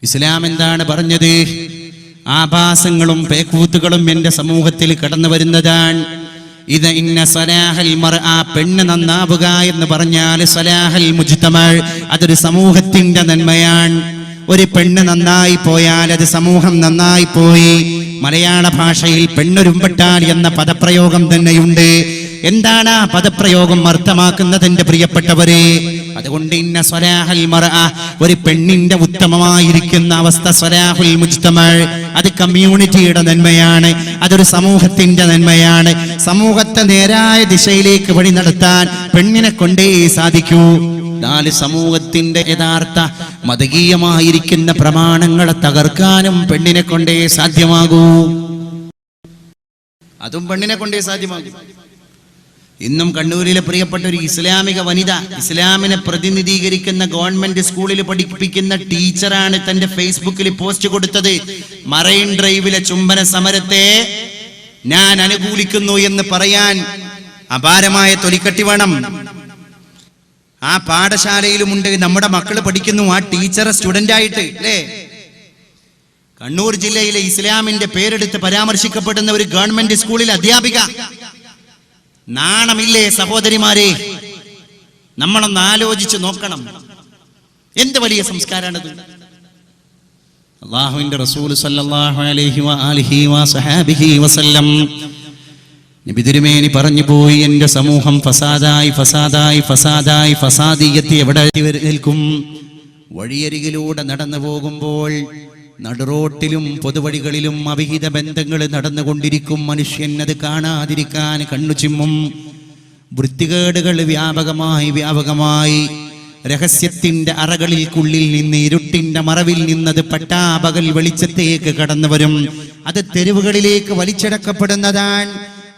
ഇസ്ലാം എന്താണ് പറഞ്ഞത്? ആഭാസങ്ങളും പേക്കൂത്തുകളും എന്റെ സമൂഹത്തിൽ കടന്നു വരുന്നതാണ്. ഇത് ഇന്ന സലാഹൽ മർഅ, പെണ്ണ് നന്നാവുക എന്ന് പറഞ്ഞാൽ സലാഹൽ മുജ്തമഅ, അതൊരു സമൂഹത്തിന്റെ നന്മയാണ്. ഒരു പെണ്ണ് നന്നായി പോയാൽ അത് സമൂഹം നന്നായി പോയി. മലയാള ഭാഷയിൽ പെണ്ണൊരുമ്പെട്ടാൽ എന്ന പദപ്രയോഗം തന്നെയുണ്ട്. എന്താണ് ആ പദപ്രയോഗം അർത്ഥമാക്കുന്നത് എന്റെ പ്രിയപ്പെട്ടവരെ? അതുകൊണ്ട് ഇന്ന സ്വലാഹൽ മർഅ, ഒരു പെണ്ണിന്റെ ഉത്തമമായിരിക്കുന്ന അവസ്ഥ, സ്വലാഹുൽ മുജ്തമഅ, അത് കമ്മ്യൂണിറ്റിയുടെ നന്മയാണ്, അതൊരു സമൂഹത്തിന്റെ നന്മയാണ്. സമൂഹത്തെ നേരായ ദിശയിലേക്ക് വഴി നടത്താൻ പെണ്ണിനെ കൊണ്ടേ സാധിക്കൂ. സമൂഹത്തിന്റെ യഥാർത്ഥ മതകീയമായിരിക്കുന്ന പ്രമാണങ്ങളെ തകർക്കാനും പെണ്ണിനെ കൊണ്ടേ സാധ്യമാകൂ. അതും പെണ്ണിനെ കൊണ്ടേ സാധ്യമാകൂ. ഇന്നും കണ്ണൂരിലെ പ്രിയപ്പെട്ട ഒരു ഇസ്ലാമിക വനിത, ഇസ്ലാമിനെ പ്രതിനിധീകരിക്കുന്ന ഗവൺമെന്റ് സ്കൂളിൽ പഠിപ്പിക്കുന്ന ടീച്ചറാണ് തന്റെ ഫേസ്ബുക്കിൽ പോസ്റ്റ് കൊടുത്തത്. മറൈൻ ഡ്രൈവിലെ ചുംബന സമരത്തെ ഞാൻ അനുകൂലിക്കുന്നു എന്ന് പറയാൻ അപാരമായ തൊലിക്കട്ടി വേണം. ആ പാഠശാലയിലുമുണ്ട്, നമ്മുടെ മക്കള് പഠിക്കുന്നു, ആ ടീച്ചറെ സ്റ്റുഡന്റ് ആയിട്ട് അല്ലേ? കണ്ണൂർ ജില്ലയിലെ ഇസ്ലാമിന്റെ പേരെടുത്ത് പരാമർശിക്കപ്പെടുന്ന ഒരു ഗവൺമെന്റ് സ്കൂളിൽ അധ്യാപിക. നാണമില്ലേ സഹോദരിമാരെ? നമ്മളൊന്ന് ആലോചിച്ച് നോക്കണം. എന്ത് വലിയ സംസ്കാരാണത്! അല്ലാഹുവിന്റെ റസൂൽ സല്ലല്ലാഹു അലൈഹി വആലിഹി വസഹബിഹി വസല്ലം നബി തിരുമേനി പറഞ്ഞു പോയി, എന്റെ സമൂഹം ഫസാദായി ഫസാദായി ഫസാദായി ഫസാദിയത്ത് എവിടെ നിൽക്കും? വഴിയരികിലൂടെ നടന്നു പോകുമ്പോൾ നടുറോട്ടിലും പൊതുവഴികളിലും അവിഹിത ബന്ധങ്ങൾ നടന്നുകൊണ്ടിരിക്കും. മനുഷ്യൻ അത് കാണാതിരിക്കാൻ കണ്ണു ചിമ്മും. വൃത്തികേടുകൾ വ്യാപകമായി രഹസ്യത്തിന്റെ അറകളിൽക്കുള്ളിൽ നിന്ന്, ഇരുട്ടിന്റെ മറവിൽ നിന്നത് പട്ടാപകൽ വെളിച്ചത്തേക്ക് കടന്നു വരും. അത് തെരുവുകളിലേക്ക് വലിച്ചടക്കപ്പെടുന്നതാണ്.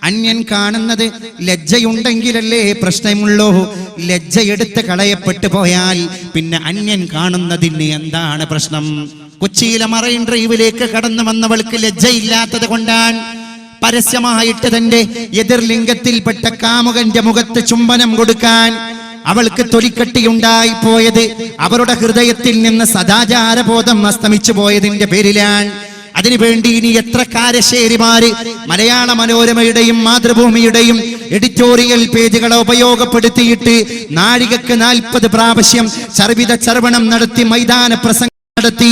അന്യൻ കാണുന്നത് ലജ്ജയുണ്ടെങ്കിലല്ലേ പ്രശ്നമുള്ളൂ. ലജ്ജയെടുത്ത് കളയപ്പെട്ടു പോയാൽ പിന്നെ അന്യൻ കാണുന്നതിന് എന്താണ് പ്രശ്നം? കൊച്ചിയിലെ മറൈൻ ഡ്രൈവിലേക്ക് കടന്നു വന്നവൾക്ക് ലജ്ജയില്ലാത്തത് കൊണ്ടാണ് പരസ്യമായിട്ട് തന്റെ എതിർലിംഗത്തിൽപ്പെട്ട കാമുകന്റെ മുഖത്ത് ചുംബനം കൊടുക്കാൻ അവൾക്ക് തൊലിക്കട്ടിയുണ്ടായി പോയത്. അവരുടെ ഹൃദയത്തിൽ നിന്ന് സദാചാരബോധം അസ്തമിച്ചു പോയതിന്റെ പേരിലാണ്. അതിനുവേണ്ടി ഇനി എത്ര കാരശ്ശേരിമാര് മലയാള മനോരമയുടെയും മാതൃഭൂമിയുടെയും എഡിറ്റോറിയൽ പേജുകളെ ഉപയോഗപ്പെടുത്തിയിട്ട് നാഴികക്ക് 40 പ്രാവശ്യം ചർവണം നടത്തി, മൈതാന പ്രസംഗം നടത്തി,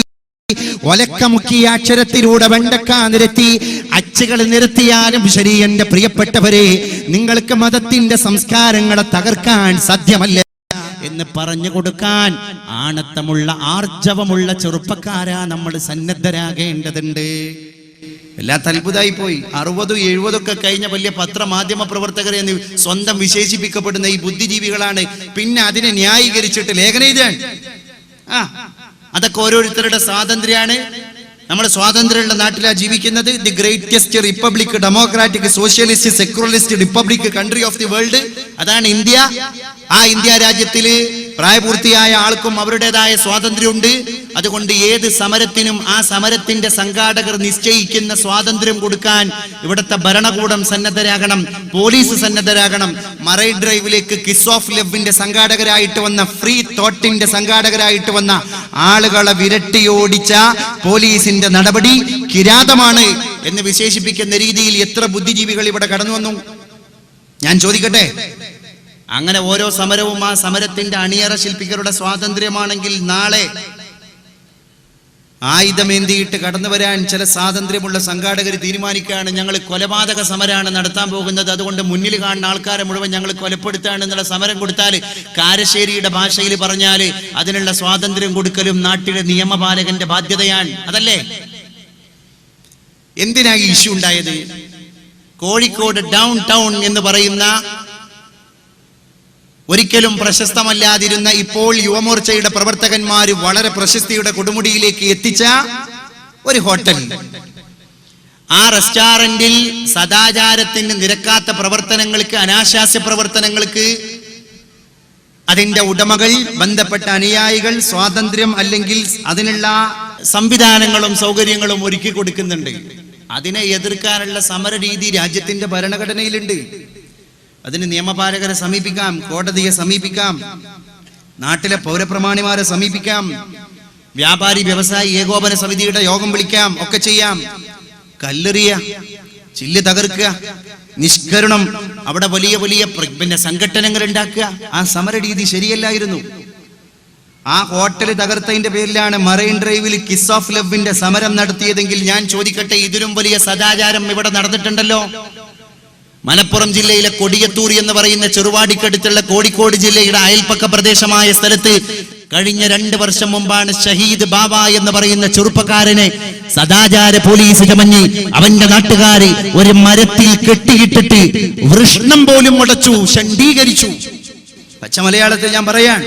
ഒലക്കമുക്കിയ അക്ഷരത്തിലൂടെ വെണ്ടക്ക നിരത്തി, അച്ചുകൾ നിരത്തിയാലും ശരി, എന്റെ പ്രിയപ്പെട്ടവരെ, നിങ്ങൾക്ക് മതത്തിന്റെ സംസ്കാരങ്ങളെ തകർക്കാൻ സാധ്യമല്ല എന്ന് പറഞ്ഞു കൊടുക്കാൻ ആണത്തമുള്ള ആർജവമുള്ള ചെറുപ്പക്കാരാ നമ്മൾ സന്നദ്ധരാകേണ്ടതുണ്ട്. വല്ലാത്ത അത്ഭുതമായി പോയി. 60-70 ഒക്കെ കഴിഞ്ഞ വലിയ പത്രമാധ്യമ പ്രവർത്തകരെ എന്ന് സ്വന്തം വിശേഷിപ്പിക്കപ്പെടുന്ന ഈ ബുദ്ധിജീവികളാണ് പിന്നെ അതിനെ ന്യായീകരിച്ചിട്ട് ലേഖനം എഴുതാൻ. അതൊക്കെ ഓരോരുത്തരുടെ സ്വാതന്ത്ര്യമാണ്. നമ്മൾ സ്വാതന്ത്ര്യമുള്ള നാട്ടിലാണ് ജീവിക്കുന്നത്. The greatest republic, democratic, socialist, secularist republic country of the world, അതാണ് ഇന്ത്യ. ആ ഇന്ത്യ രാജ്യത്തില് പ്രായപൂർത്തിയായ ആൾക്കും അവരുടേതായ സ്വാതന്ത്ര്യമുണ്ട്. അതുകൊണ്ട് ഏത് സമരത്തിനും ആ സമരത്തിന്റെ സംഘാടകർ നിശ്ചയിക്കുന്ന സ്വാതന്ത്ര്യം കൊടുക്കാൻ ഇവിടുത്തെ ഭരണകൂടം സന്നദ്ധരാകണം, പോലീസ് സന്നദ്ധരാകണം. മറൈൻ ഡ്രൈവിലേക്ക് കിസ് ഓഫ് ലവിന്റെ സംഘാടകരായിട്ട് വന്ന, ഫ്രീ തോട്ടിന്റെ സംഘാടകരായിട്ട് വന്ന ആളുകളെ വിരട്ടിയോടിച്ച പോലീസിന്റെ നടപടി കിരാതമാണ് എന്ന് വിശേഷിപ്പിക്കുന്ന രീതിയിൽ എത്ര ബുദ്ധിജീവികൾ ഇവിടെ കടന്നു വന്നു. ഞാൻ ചോദിക്കട്ടെ, അങ്ങനെ ഓരോ സമരവും ആ സമരത്തിന്റെ അണിയറ ശില്പികളുടെ സ്വാതന്ത്ര്യമാണെങ്കിൽ നാളെ ആയുധമേന്തിയിട്ട് കടന്നു വരാൻ ചില സ്വാതന്ത്ര്യമുള്ള സംഘാടകർ തീരുമാനിക്കുകയാണ്, ഞങ്ങൾ കൊലപാതക സമരമാണ് നടത്താൻ പോകുന്നത്, അതുകൊണ്ട് മുന്നിൽ കാണുന്ന ആൾക്കാരെ മുഴുവൻ ഞങ്ങൾ കൊലപ്പെടുത്താണ് എന്നുള്ള സമരം കൊടുത്താൽ, കാരശ്ശേരിയുടെ ഭാഷയിൽ പറഞ്ഞാൽ അതിനുള്ള സ്വാതന്ത്ര്യം കൊടുക്കലും നാട്ടിലെ നിയമപാലകന്റെ ബാധ്യതയാണ്. അതല്ലേ? എന്തിനാ ഈ ഇഷ്യൂ ഉണ്ടായത്? കോഴിക്കോട് ഡൗൺ ടൗൺ എന്ന് പറയുന്ന ഒരിക്കലും പ്രശസ്തമല്ലാതിരുന്ന, ഇപ്പോൾ യുവമോർച്ചയുടെ പ്രവർത്തകന്മാര് വളരെ പ്രശസ്തിയുടെ കൊടുമുടിയിലേക്ക് എത്തിച്ച ഒരു ഹോട്ടൽ, ആ റെസ്റ്റോറന്റിൽ സദാചാരത്തിന് നിരക്കാത്ത പ്രവർത്തനങ്ങൾക്ക്, അനാശാസ്യ പ്രവർത്തനങ്ങൾക്ക് അതിന്റെ ഉടമകൾ, ബന്ധപ്പെട്ട അനുയായികൾ സ്വാതന്ത്ര്യം അല്ലെങ്കിൽ അതിനുള്ള സംവിധാനങ്ങളും സൗകര്യങ്ങളും ഒരുക്കി കൊടുക്കുന്നുണ്ട്. അതിനെ എതിർക്കാനുള്ള സമര രീതി രാജ്യത്തിന്റെ ഭരണഘടനയിലുണ്ട്. അതിന് നിയമപാലകരെ സമീപിക്കാം, കോടതിയെ സമീപിക്കാം, നാട്ടിലെ പൗരപ്രമാണിമാരെ സമീപിക്കാം. വ്യാപാരി വ്യവസായി ഏകോപന സമിതിയുടെ യോഗം വിളിക്കാം, ഒക്കെ ചെയ്യാം. കല്ലെറിയ, ചില്ല് തകർക്കുക, നിഷ്കരണം, അവിടെ വലിയ വലിയ സംഘടനകൾ ഉണ്ടാക്കുക. ആ സമര രീതി ശരിയല്ലായിരുന്നു. ആ ഹോട്ടൽ തകർത്തതിന്റെ പേരിലാണ് മറൈൻ ഡ്രൈവിൽ കിസ് ഓഫ് ലവിന്റെ സമരം നടത്തിയതെങ്കിൽ ഞാൻ ചോദിക്കട്ടെ, ഇതിലും വലിയ സദാചാരം ഇവിടെ നടന്നിട്ടുണ്ടല്ലോ. മലപ്പുറം ജില്ലയിലെ കൊടിയത്തൂർ എന്ന് പറയുന്ന ചെറുവാടിക്കടുത്തുള്ള കോഴിക്കോട് ജില്ലയുടെ അയൽപ്പക്ക പ്രദേശമായ സ്ഥലത്ത് കഴിഞ്ഞ 2 വർഷം മുമ്പാണ് ഷഹീദ് ബാബ എന്ന് പറയുന്ന ചെറുപ്പക്കാരനെ സദാചാര പോലീസ് ചമഞ്ഞ് അവന്റെ നാട്ടുകാരെ ഒരു മരത്തിൽ കെട്ടിയിട്ടിട്ട് വൃഷ്ണം പോലും മുടച്ചു, ഷണ്ഡീകരിച്ചു. പച്ച മലയാളത്തിൽ ഞാൻ പറയാൻ,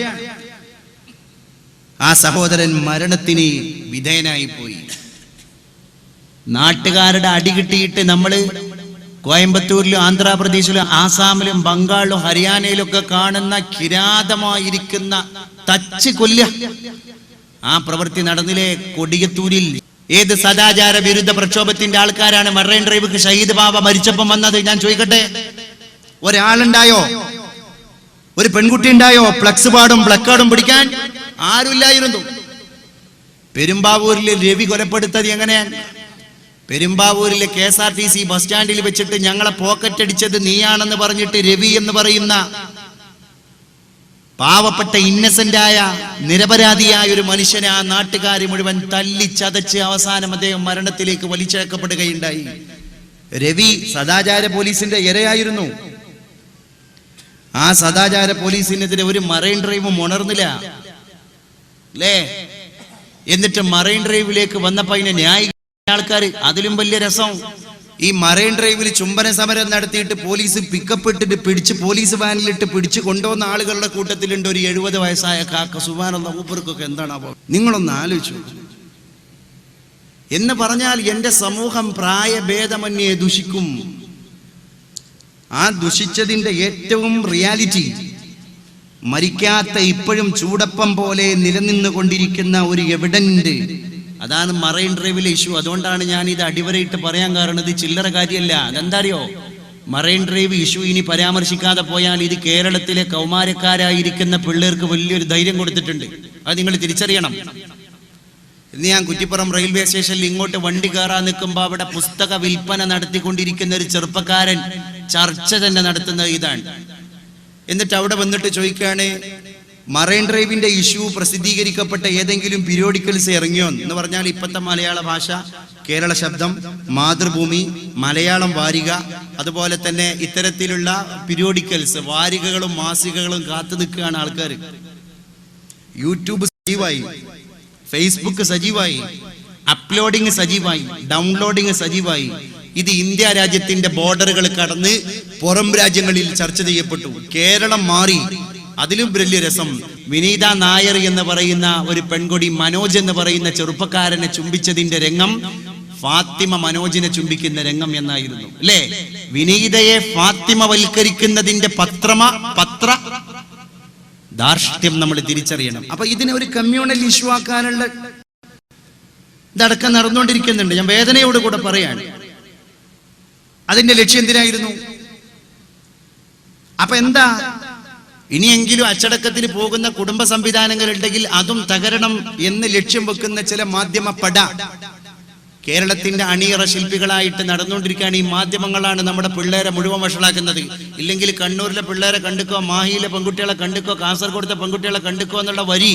ആ സഹോദരൻ മരണത്തിന് വിധേയനായി പോയി. നാട്ടുകാരുടെ അടി കിട്ടിയിട്ട് നമ്മള് കോയമ്പത്തൂരിലും ആന്ധ്രാപ്രദേശിലും ആസാമിലും ബംഗാളിലും ഹരിയാനയിലും ഒക്കെ കാണുന്ന കിരാതമായിരിക്കുന്ന തച്ച് കൊല്ല ആ പ്രവൃത്തി നടന്നില്ലേ കൊടിയത്തൂരിൽ? ഏത് സദാചാര വിരുദ്ധ പ്രക്ഷോഭത്തിന്റെ ആൾക്കാരാണ് മറൈൻ ഡ്രൈവ് ഷഹീദ് ബാബ മരിച്ചപ്പം വന്നത്? ഞാൻ ചോദിക്കട്ടെ, ഒരാളുണ്ടായോ? ഒരു പെൺകുട്ടി ഉണ്ടായോ ഫ്ലക്സ് പാടും പ്ലക്കാർഡും പിടിക്കാൻ? ആരുമില്ലായിരുന്നു. പെരുമ്പാവൂരിൽ രവി കൊലപ്പെടുത്തത് എങ്ങനെയാണ്? പെരുമ്പാവൂരിലെ KSRTC ബസ് സ്റ്റാൻഡിൽ വെച്ചിട്ട് ഞങ്ങളെ പോക്കറ്റ് അടിച്ചത് നീയാണെന്ന് പറഞ്ഞിട്ട് രവി എന്ന് പറയുന്ന പാവപ്പെട്ട ഇന്നസെന്റായ നിരപരാധിയായ ഒരു മനുഷ്യനെ ആ നാട്ടുകാർ മുഴുവൻ തല്ലി ചതച്ച് അവസാനം അദ്ദേഹം മരണത്തിലേക്ക് വലിച്ചേക്കപ്പെടുകയുണ്ടായി. രവി സദാചാര പോലീസിന്റെ ഇരയായിരുന്നു. ആ സദാചാര പോലീസിനെതിരെ ഒരു മറൈൻ ഡ്രൈവും ഉണർന്നില്ല അല്ലേ? എന്നിട്ട് മറൈൻ ഡ്രൈവിലേക്ക് വന്നപ്പോ അതിനെ ന്യായ ആൾക്കാർ. അതിലും വലിയ രസം, ഈ മറൈൻ ഡ്രൈവിൽ ചുംബന സമരം നടത്തിയിട്ട് പോലീസ് പിക്കപ്പ് ഇട്ടിട്ട് പിടിച്ച് പോലീസ് വാനിലിട്ട് പിടിച്ച് കൊണ്ടുവന്ന ആളുകളുടെ കൂട്ടത്തിലുണ്ട് ഒരു 70 വയസ്സായ കാക്ക. സുബ്ഹാനല്ലാഹ്, മൂപ്പർക്കൊക്കെ എന്താണാവോ? നിങ്ങളൊന്ന് ആലോചിച്ചു എന്ന് പറഞ്ഞാൽ എന്റെ സമൂഹം പ്രായഭേദമന്യേ ദുഷിക്കും. ആ ദുഷിച്ചതിന്റെ ഏറ്റവും റിയാലിറ്റി മരിക്കാത്ത ഇപ്പോഴും ചൂടപ്പം പോലെ നിലനിന്നുകൊണ്ടിരിക്കുന്ന ഒരു എവിഡന്റ്, അതാണ് മറൈൻ ഡ്രൈവിലെ ഇഷ്യൂ. അതുകൊണ്ടാണ് ഞാൻ ഇത് അടിവരയിട്ട് പറയാൻ കാരണം, ഇത് ചില്ലറ കാര്യമല്ല. അതെന്താ അറിയോ? മറൈൻ ഡ്രൈവ് ഇഷ്യൂ ഇനി പരാമർശിക്കാതെ പോയാൽ ഇത് കേരളത്തിലെ കൗമാരക്കാരായിരിക്കുന്ന പിള്ളേർക്ക് വലിയൊരു ധൈര്യം കൊടുത്തിട്ടുണ്ട്. അത് നിങ്ങൾ തിരിച്ചറിയണം. ഇന്ന് ഞാൻ കുറ്റിപ്പുറം റെയിൽവേ സ്റ്റേഷനിൽ ഇങ്ങോട്ട് വണ്ടി കയറാൻ നിൽക്കുമ്പോൾ അവിടെ പുസ്തക വിൽപ്പന നടത്തിക്കൊണ്ടിരിക്കുന്ന ഒരു ചെറുപ്പക്കാരൻ ചർച്ച തന്നെ നടത്തുന്നത് ഇതാണ്. എന്നിട്ട് അവിടെ വന്നിട്ട് ചോദിക്കുകയാണ്, മറൈൻ ഡ്രൈവിന്റെ ഇഷ്യൂ പ്രസിദ്ധീകരിക്കപ്പെട്ട ഏതെങ്കിലും പീരിയോഡിക്കൽസ് ഇറങ്ങിയോ എന്ന് പറഞ്ഞാൽ ഇപ്പോഴത്തെ മലയാള ഭാഷ, കേരള ശബ്ദം, മാതൃഭൂമി, മലയാളം വാരിക, അതുപോലെ തന്നെ ഇത്തരത്തിലുള്ള പീരിയോഡിക്കൽസ് വാരികകളും മാസികകളും കാത്തു നിൽക്കുകയാണ് ആൾക്കാർ. യൂട്യൂബ് സജീവായി, ഫേസ്ബുക്ക് സജീവായി, അപ്ലോഡിങ് സജീവായി, ഡൗൺലോഡിങ് സജീവായി. ഇത് ഇന്ത്യ രാജ്യത്തിന്റെ ബോർഡറുകൾ കടന്ന് പുറം രാജ്യങ്ങളിൽ ചർച്ച ചെയ്യപ്പെട്ടു. കേരളം മാറി. അതിലും വലിയ രസം, വിനീത നായർ എന്ന് പറയുന്ന ഒരു പെൺകൊടി മനോജ് എന്ന് പറയുന്ന ചെറുപ്പക്കാരനെ ചുംബിച്ചതിന്റെ രംഗം ഫാത്തിമ മനോജിനെ ചുംബിക്കുന്ന രംഗം എന്നായിരുന്നു അല്ലേ? വിനീതയെ ഫാത്തിമ വൽക്കരിക്കുന്നതിന്റെ പത്ര ധാർഷ്ട്യം നമ്മൾ തിരിച്ചറിയണം. അപ്പൊ ഇതിനെ ഒരു കമ്മ്യൂണൽ ഇഷ്യൂ ആക്കാനുള്ള ഇതടക്കം നടന്നുകൊണ്ടിരിക്കുന്നുണ്ട്. ഞാൻ വേദനയോട് കൂടെ പറയാണ്. അതിന്റെ ലക്ഷ്യം എന്തിനായിരുന്നു? അപ്പൊ എന്താ, ഇനിയെങ്കിലും അച്ചടക്കത്തിന് പോകുന്ന കുടുംബ സംവിധാനങ്ങൾ ഉണ്ടെങ്കിൽ അതും തകരണം എന്ന് ലക്ഷ്യം വെക്കുന്ന ചില മാധ്യമ പട കേരളത്തിന്റെ അണിയറ ശില്പികളായിട്ട് നടന്നുകൊണ്ടിരിക്കുകയാണ്. ഈ മാധ്യമങ്ങളാണ് നമ്മുടെ പിള്ളേരെ മുഴുവൻ വഷളാക്കുന്നത്. ഇല്ലെങ്കിൽ കണ്ണൂരിലെ പിള്ളേരെ കണ്ടുക്കോ, മാഹിയിലെ പെൺകുട്ടികളെ കണ്ടുക്കോ, കാസർഗോഡത്തെ പെൺകുട്ടികളെ കണ്ടുക്കോ എന്നുള്ള വരി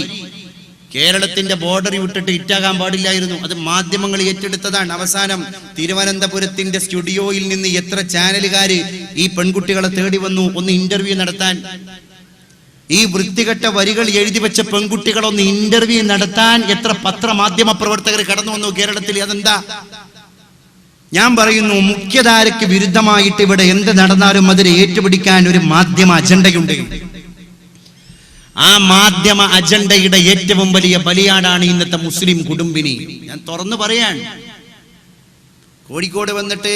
കേരളത്തിന്റെ ബോർഡർ വിട്ടിട്ട് ഇറ്റാകാൻ പാടില്ലായിരുന്നു. അത് മാധ്യമങ്ങൾ ഏറ്റെടുത്തതാണ്. അവസാനം തിരുവനന്തപുരത്തിന്റെ സ്റ്റുഡിയോയിൽ നിന്ന് എത്ര ചാനലുകാര് ഈ പെൺകുട്ടികളെ തേടി വന്നു ഒന്ന് ഇന്റർവ്യൂ നടത്താൻ. ഈ വൃത്തികെട്ട വരികൾ എഴുതി വെച്ച പെൺകുട്ടികളൊന്ന് ഇന്റർവ്യൂ നടത്താൻ എത്ര പത്രമാധ്യമ പ്രവർത്തകർ കടന്നു വന്നു കേരളത്തിൽ. അതെന്താ? ഞാൻ പറയുന്നു, മുഖ്യധാരയ്ക്ക് വിരുദ്ധമായിട്ട് ഇവിടെ എന്ത് നടന്നാലും അതിനെ ഏറ്റുപിടിക്കാൻ ഒരു മാധ്യമ അജണ്ടയുണ്ട്. ആ മാധ്യമ അജണ്ടയുടെ ഏറ്റവും വലിയ ബലിയാടാണ് ഇന്നത്തെ മുസ്ലിം കുടുംബിനി. ഞാൻ തുറന്നു പറയാൻ, കോഴിക്കോട് വന്നിട്ട്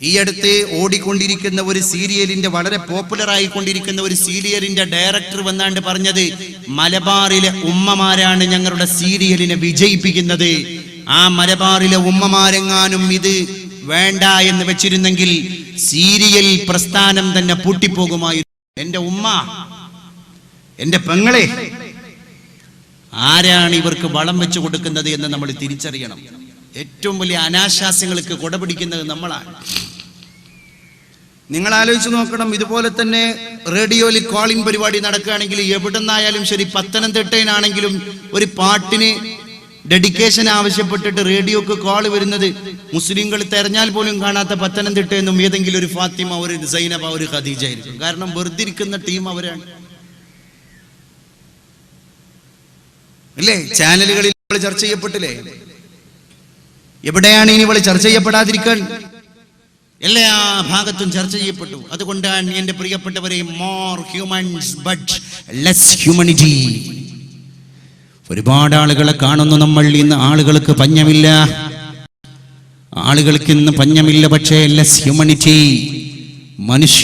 ഈ അടുത്ത് ഓടിക്കൊണ്ടിരിക്കുന്ന ഒരു സീരിയലിന്റെ, വളരെ പോപ്പുലർ ആയിക്കൊണ്ടിരിക്കുന്ന ഒരു സീരിയലിന്റെ ഡയറക്ടർ വന്നാണ്ട് പറഞ്ഞത്, മലബാറിലെ ഉമ്മമാരാണ് ഞങ്ങളുടെ സീരിയലിനെ വിജയിപ്പിക്കുന്നത്. ആ മലബാറിലെ ഉമ്മമാരെങ്ങാനും ഇത് വേണ്ട എന്ന് വെച്ചിരുന്നെങ്കിൽ സീരിയൽ പ്രസ്ഥാനം തന്നെ പൂട്ടിപ്പോകുമായിരുന്നു. എന്റെ ഉമ്മ, എന്റെ പെങ്ങളെ, ആരാണ് ഇവർക്ക് വളം വെച്ച് കൊടുക്കുന്നത് എന്ന് നമ്മൾ തിരിച്ചറിയണം. ഏറ്റവും വലിയ അനാശാസ്യങ്ങൾക്ക് കൊടപിടിക്കുന്നത് നമ്മളാണ്. നിങ്ങൾ ആലോചിച്ച് നോക്കണം. ഇതുപോലെ തന്നെ റേഡിയോയിൽ കോളിംഗ് പരിപാടി നടക്കുകയാണെങ്കിൽ എവിടെ നിന്നായാലും ശരി, പത്തനംതിട്ടയിലാണെങ്കിലും ഒരു പാട്ടിന് ഡെഡിക്കേഷൻ ആവശ്യപ്പെട്ടിട്ട് റേഡിയോക്ക് കോൾ വരുന്നത് മുസ്ലിങ്ങൾ തെരഞ്ഞാൽ പോലും കാണാത്ത പത്തനംതിട്ടയെന്നും ഏതെങ്കിലും ഒരു ഫാത്തിമ, ഒരു സൈനബ, ഒരു ഖദീജ ആയിരിക്കും. കാരണം വെറുതെ ഇരിക്കുന്ന ടീം അവരാണ് അല്ലേ? ചാനലുകളിൽ ചർച്ച ചെയ്യപ്പെട്ടില്ലേ? എവിടെയാണ് ഇനി ഇവള് ചർച്ച ചെയ്യപ്പെടാതിരിക്കാൻ? എല്ലാ ഭാഗത്തും ചർച്ച ചെയ്യപ്പെട്ടു. അതുകൊണ്ടാണ് എന്റെ പ്രിയപ്പെട്ടവരെ, more humans but less humanity. ഒരുപാട് ആളുകളെ കാണുന്നു നമ്മൾ. ഇന്ന് ആളുകൾക്ക് പഞ്ഞമില്ല, ആളുകൾക്ക് ഇന്ന് പഞ്ഞമില്ല. പക്ഷേ ലെസ് ഹ്യൂമനിറ്റി, മനുഷ്യ